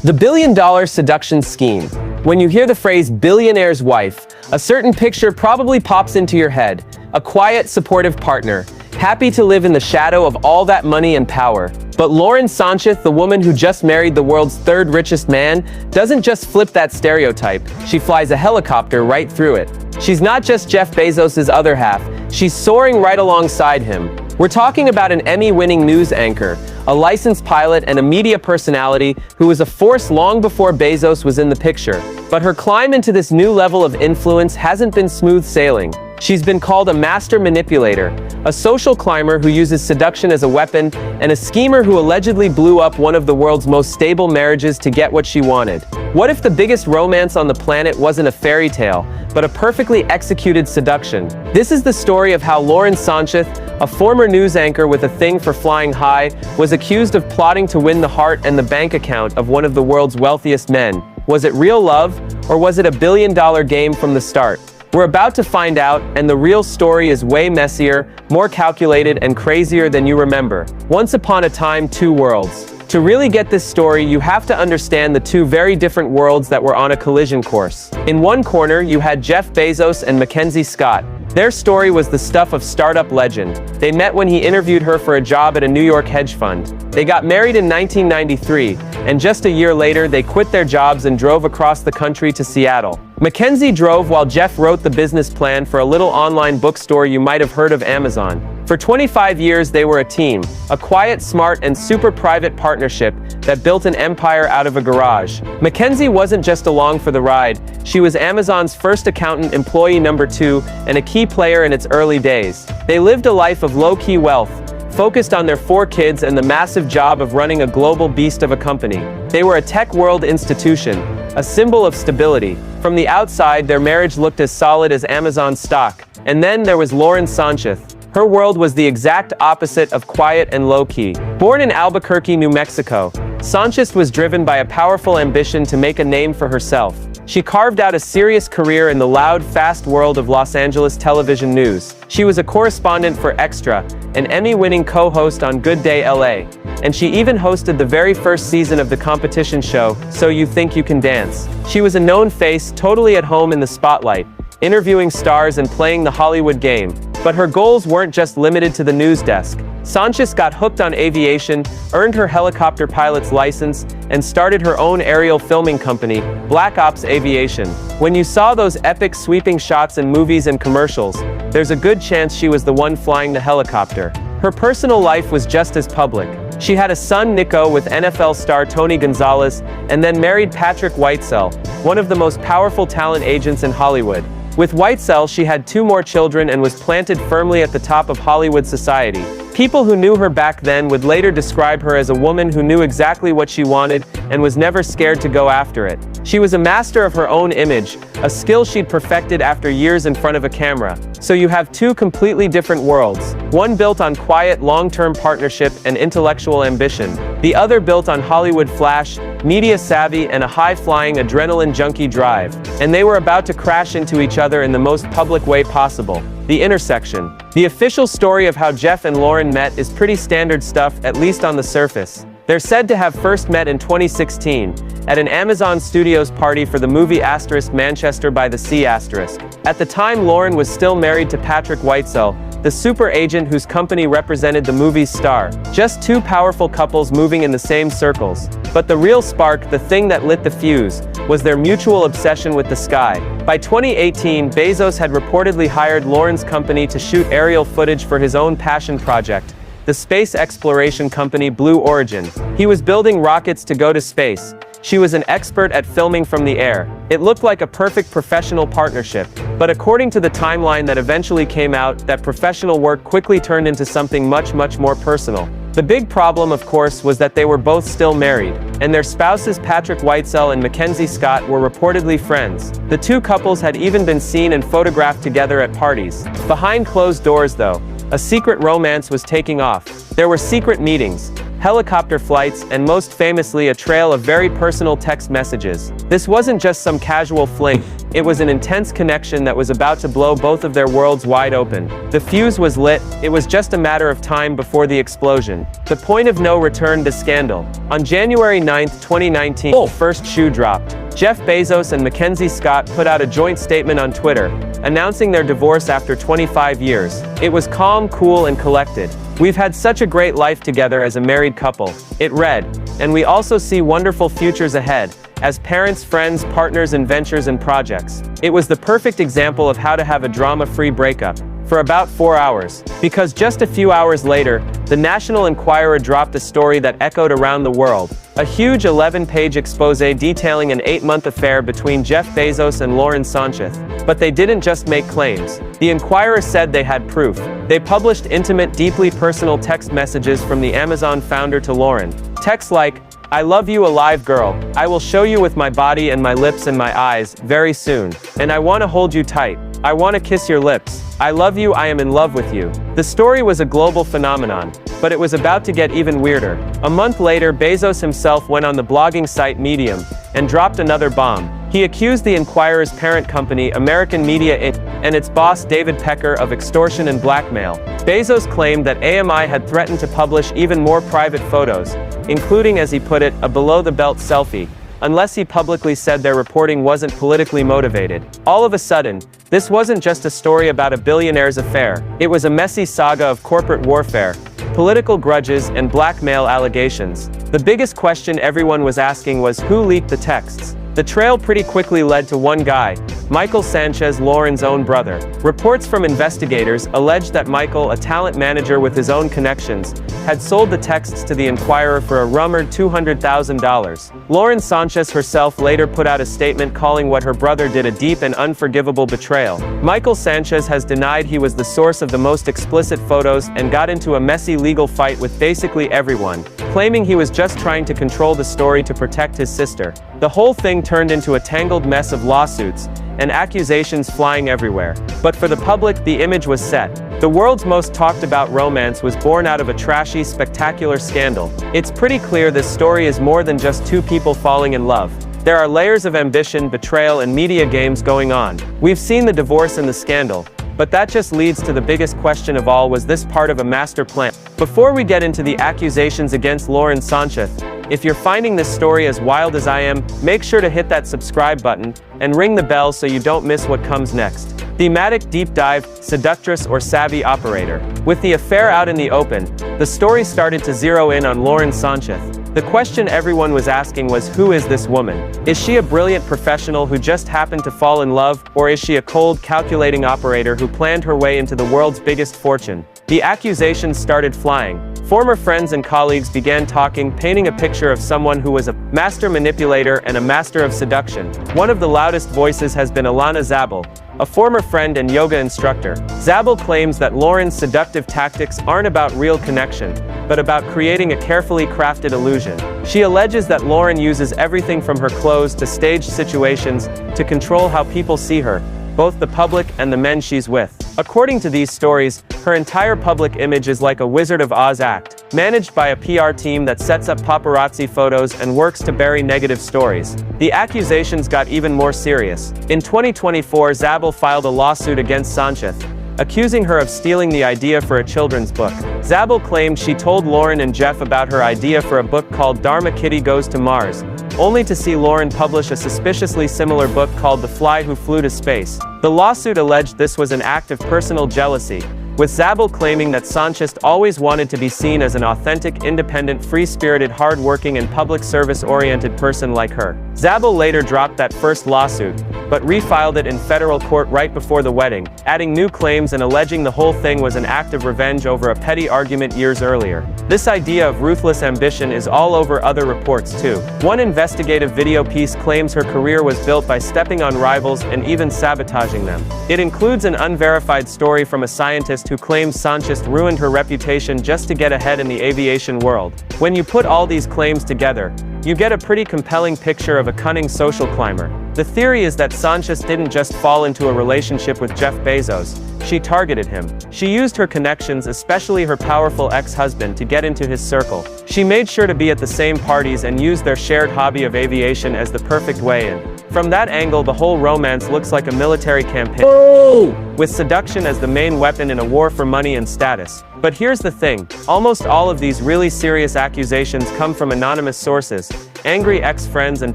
The Billion Dollar Seduction Scheme. When you hear the phrase billionaire's wife, a certain picture probably pops into your head. A quiet, supportive partner, happy to live in the shadow of all that money and power. But Lauren Sánchez, the woman who just married the world's third richest man, doesn't just flip that stereotype, she flies a helicopter right through it. She's not just Jeff Bezos' other half, she's soaring right alongside him. We're talking about an Emmy-winning news anchor, a licensed pilot and a media personality who was a force long before Bezos was in the picture. But her climb into this new level of influence hasn't been smooth sailing. She's been called a master manipulator, a social climber who uses seduction as a weapon, and a schemer who allegedly blew up one of the world's most stable marriages to get what she wanted. What if the biggest romance on the planet wasn't a fairy tale, but a perfectly executed seduction? This is the story of how Lauren Sánchez, a former news anchor with a thing for flying high, was accused of plotting to win the heart and the bank account of one of the world's wealthiest men. Was it real love, or was it a billion-dollar game from the start? We're about to find out, and the real story is way messier, more calculated, and crazier than you remember. Once upon a time, two worlds. To really get this story, you have to understand the two very different worlds that were on a collision course. In one corner, you had Jeff Bezos and Mackenzie Scott. Their story was the stuff of startup legend. They met when he interviewed her for a job at a New York hedge fund. They got married in 1993, and just a year later, they quit their jobs and drove across the country to Seattle. Mackenzie drove while Jeff wrote the business plan for a little online bookstore you might have heard of, Amazon. For 25 years, they were a team, a quiet, smart, and super private partnership that built an empire out of a garage. Mackenzie wasn't just along for the ride, she was Amazon's first accountant, employee number 2, and a key player in its early days. They lived a life of low-key wealth, focused on their 4 kids and the massive job of running a global beast of a company. They were a tech world institution, a symbol of stability. From the outside, their marriage looked as solid as Amazon stock. And then there was Lauren Sánchez. Her world was the exact opposite of quiet and low-key. Born in Albuquerque, New Mexico, Sánchez was driven by a powerful ambition to make a name for herself. She carved out a serious career in the loud, fast world of Los Angeles television news. She was a correspondent for Extra, an Emmy-winning co-host on Good Day LA, and she even hosted the very first season of the competition show, So You Think You Can Dance. She was a known face, totally at home in the spotlight, interviewing stars and playing the Hollywood game. But her goals weren't just limited to the news desk. Sánchez got hooked on aviation, earned her helicopter pilot's license, and started her own aerial filming company, Black Ops Aviation. When you saw those epic sweeping shots in movies and commercials, there's a good chance she was the one flying the helicopter. Her personal life was just as public. She had a son, Nico, with NFL star Tony Gonzalez, and then married Patrick Whitesell, one of the most powerful talent agents in Hollywood. With Whitesell, she had 2 more children and was planted firmly at the top of Hollywood society. People who knew her back then would later describe her as a woman who knew exactly what she wanted and was never scared to go after it. She was a master of her own image, a skill she'd perfected after years in front of a camera. So you have 2 completely different worlds, one built on quiet, long-term partnership and intellectual ambition, the other built on Hollywood flash, media savvy, and a high-flying, adrenaline junkie drive. And they were about to crash into each other in the most public way possible. The intersection. The official story of how Jeff and Lauren met is pretty standard stuff, at least on the surface. They're said to have first met in 2016, at an Amazon Studios party for the movie Manchester by the Sea. At the time, Lauren was still married to Patrick Whitesell, the super agent whose company represented the movie's star. Just 2 powerful couples moving in the same circles. But the real spark, the thing that lit the fuse, was their mutual obsession with the sky. By 2018, Bezos had reportedly hired Lauren's company to shoot aerial footage for his own passion project, the space exploration company Blue Origin. He was building rockets to go to space. She was an expert at filming from the air. It looked like a perfect professional partnership. But according to the timeline that eventually came out, that professional work quickly turned into something much more personal. The big problem, of course, was that they were both still married, and their spouses Patrick Whitesell and Mackenzie Scott were reportedly friends. The 2 couples had even been seen and photographed together at parties. Behind closed doors, though, a secret romance was taking off. There were secret meetings, helicopter flights, and most famously a trail of very personal text messages. This wasn't just some casual fling, it was an intense connection that was about to blow both of their worlds wide open. The fuse was lit, it was just a matter of time before the explosion. The point of no return to scandal. On January 9, 2019, the first shoe dropped. Jeff Bezos and Mackenzie Scott put out a joint statement on Twitter, announcing their divorce after 25 years. It was calm, cool, and collected. "We've had such a great life together as a married couple," it read, "and we also see wonderful futures ahead, as parents, friends, partners in ventures and projects." It was the perfect example of how to have a drama-free breakup. For about 4 hours. Because just a few hours later, the National Enquirer dropped a story that echoed around the world. A huge 11-page expose detailing an 8-month affair between Jeff Bezos and Lauren Sánchez. But they didn't just make claims. The Enquirer said they had proof. They published intimate, deeply personal text messages from the Amazon founder to Lauren. Texts like, "I love you alive girl. I will show you with my body and my lips and my eyes, very soon. And I want to hold you tight. I want to kiss your lips. I love you, I am in love with you." The story was a global phenomenon, but it was about to get even weirder. A month later, Bezos himself went on the blogging site Medium and dropped another bomb. He accused the Enquirer's parent company, American Media Inc., and its boss, David Pecker, of extortion and blackmail. Bezos claimed that AMI had threatened to publish even more private photos, including, as he put it, a below-the-belt selfie, unless he publicly said their reporting wasn't politically motivated. All of a sudden, this wasn't just a story about a billionaire's affair. It was a messy saga of corporate warfare, political grudges, and blackmail allegations. The biggest question everyone was asking was who leaked the texts. The trail pretty quickly led to one guy, Michael Sánchez, Lauren's own brother. Reports from investigators alleged that Michael, a talent manager with his own connections, had sold the texts to the Enquirer for a rumored $200,000. Lauren Sánchez herself later put out a statement calling what her brother did a deep and unforgivable betrayal. Michael Sánchez has denied he was the source of the most explicit photos and got into a messy legal fight with basically everyone, claiming he was just trying to control the story to protect his sister. The whole thing turned into a tangled mess of lawsuits and accusations flying everywhere. But for the public, the image was set. The world's most talked about romance was born out of a trashy, spectacular scandal. It's pretty clear this story is more than just two people falling in love. There are layers of ambition, betrayal, and media games going on. We've seen the divorce and the scandal, but that just leads to the biggest question of all: was this part of a master plan? Before we get into the accusations against Lauren Sánchez, if you're finding this story as wild as I am, make sure to hit that subscribe button and ring the bell so you don't miss what comes next. Thematic deep dive, seductress or savvy operator. With the affair out in the open, the story started to zero in on Lauren Sánchez. The question everyone was asking was, who is this woman? Is she a brilliant professional who just happened to fall in love, or is she a cold, calculating operator who planned her way into the world's biggest fortune? The accusations started flying. Former friends and colleagues began talking, painting a picture of someone who was a master manipulator and a master of seduction. One of the loudest voices has been Alana Zabel, a former friend and yoga instructor. Zabel claims that Lauren's seductive tactics aren't about real connection, but about creating a carefully crafted illusion. She alleges that Lauren uses everything from her clothes to staged situations to control how people see her, both the public and the men she's with. According to these stories, her entire public image is like a Wizard of Oz act, managed by a PR team that sets up paparazzi photos and works to bury negative stories. The accusations got even more serious. In 2024, Zabel filed a lawsuit against Sánchez, accusing her of stealing the idea for a children's book. Zabel claimed she told Lauren and Jeff about her idea for a book called Dharma Kitty Goes to Mars, only to see Lauren publish a suspiciously similar book called The Fly Who Flew to Space. The lawsuit alleged this was an act of personal jealousy, with Zabel claiming that Sánchez always wanted to be seen as an authentic, independent, free-spirited, hard-working and public service-oriented person like her. Zabel later dropped that first lawsuit, but refiled it in federal court right before the wedding, adding new claims and alleging the whole thing was an act of revenge over a petty argument years earlier. This idea of ruthless ambition is all over other reports too. One investigative video piece claims her career was built by stepping on rivals and even sabotaging them. It includes an unverified story from a scientist who claims Sánchez ruined her reputation just to get ahead in the aviation world. When you put all these claims together, you get a pretty compelling picture of a cunning social climber. The theory is that Sánchez didn't just fall into a relationship with Jeff Bezos, she targeted him. She used her connections, especially her powerful ex-husband, to get into his circle. She made sure to be at the same parties and used their shared hobby of aviation as the perfect way in. From that angle, the whole romance looks like a military campaign, with seduction as the main weapon in a war for money and status. But here's the thing, almost all of these really serious accusations come from anonymous sources, angry ex-friends and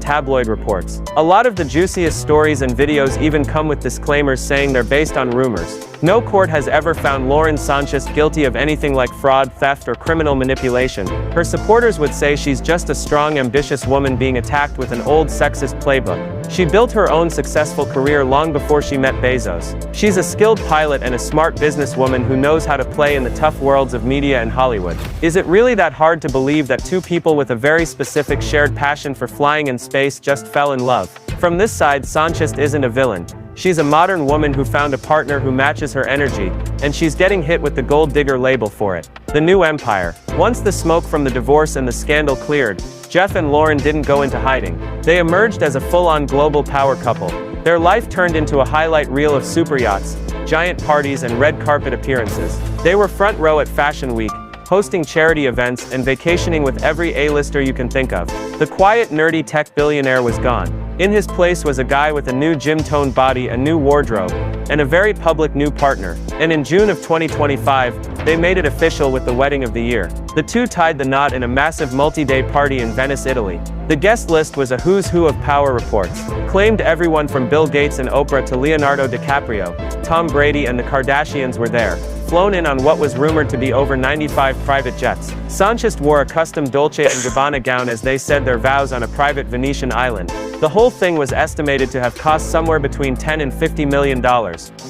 tabloid reports. A lot of the juiciest stories and videos even come with disclaimers saying they're based on rumors. No court has ever found Lauren Sánchez guilty of anything like fraud, theft, or criminal manipulation. Her supporters would say she's just a strong, ambitious woman being attacked with an old sexist playbook. She built her own successful career long before she met Bezos. She's a skilled pilot and a smart businesswoman who knows how to play in the tough worlds of media and Hollywood. Is it really that hard to believe that two people with a very specific shared passion for flying in space just fell in love? From this side, Sánchez isn't a villain. She's a modern woman who found a partner who matches her energy, and she's getting hit with the gold digger label for it. The new empire. Once the smoke from the divorce and the scandal cleared, Jeff and Lauren didn't go into hiding. They emerged as a full-on global power couple. Their life turned into a highlight reel of super yachts, giant parties, and red carpet appearances. They were front row at Fashion Week, hosting charity events and vacationing with every A-lister you can think of. The quiet, nerdy tech billionaire was gone. In his place was a guy with a new gym-toned body, a new wardrobe, and a very public new partner. And in June of 2025, they made it official with the wedding of the year. The two tied the knot in a massive multi-day party in Venice, Italy. The guest list was a who's who of power reports. Claimed everyone from Bill Gates and Oprah to Leonardo DiCaprio, Tom Brady, and the Kardashians were there, flown in on what was rumored to be over 95 private jets. Sánchez wore a custom Dolce & Gabbana gown as they said their vows on a private Venetian island. The whole thing was estimated to have cost somewhere between $10 and $50 million.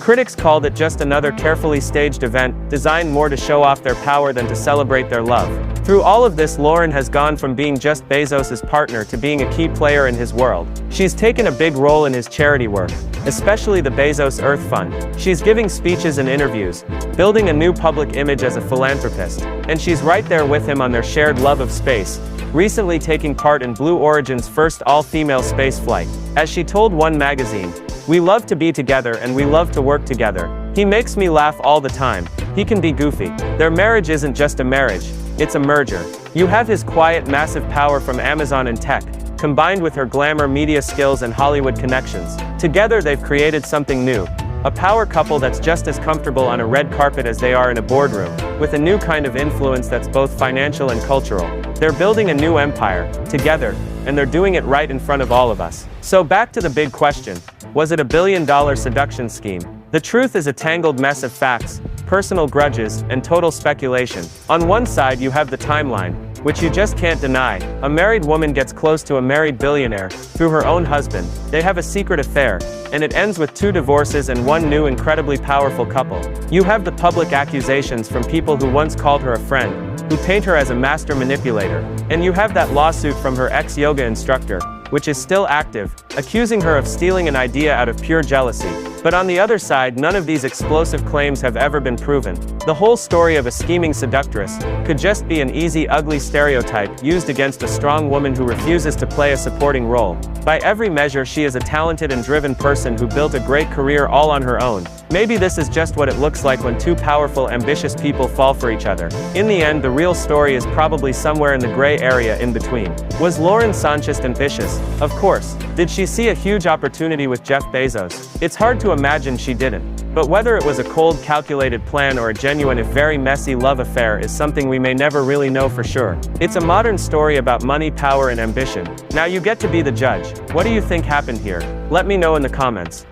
Critics called it just another carefully staged event, designed more to show off their power than to celebrate their love. Through all of this, Lauren has gone from being just Bezos' partner to being a key player in his world. She's taken a big role in his charity work, especially the Bezos Earth Fund. She's giving speeches and interviews, building a new public image as a philanthropist, and she's right there with him on their shared love of space, recently taking part in Blue Origin's first all-female space flight. As she told One magazine, "We love to be together and we love to work together. He makes me laugh all the time. He can be goofy." Their marriage isn't just a marriage, it's a merger. You have his quiet, massive power from Amazon and tech, combined with her glamour, media skills, and Hollywood connections. Together they've created something new. A power couple that's just as comfortable on a red carpet as they are in a boardroom, with a new kind of influence that's both financial and cultural. They're building a new empire, together, and they're doing it right in front of all of us. So back to the big question, was it a billion-dollar seduction scheme? The truth is a tangled mess of facts, personal grudges, and total speculation. On one side you have the timeline, which you just can't deny. A married woman gets close to a married billionaire, through her own husband. They have a secret affair, and it ends with 2 divorces and 1 new incredibly powerful couple. You have the public accusations from people who once called her a friend, who paint her as a master manipulator. And you have that lawsuit from her ex-yoga instructor, which is still active, accusing her of stealing an idea out of pure jealousy. But on the other side, none of these explosive claims have ever been proven. The whole story of a scheming seductress could just be an easy, ugly stereotype used against a strong woman who refuses to play a supporting role. By every measure, she is a talented and driven person who built a great career all on her own. Maybe this is just what it looks like when 2 powerful, ambitious people fall for each other. In the end, the real story is probably somewhere in the gray area in between. Was Lauren Sánchez ambitious? Of course. Did she see a huge opportunity with Jeff Bezos? It's hard to imagine she didn't. But whether it was a cold, calculated plan or a genuine, if very messy, love affair is something we may never really know for sure. It's a modern story about money, power, and ambition. Now you get to be the judge. What do you think happened here? Let me know in the comments.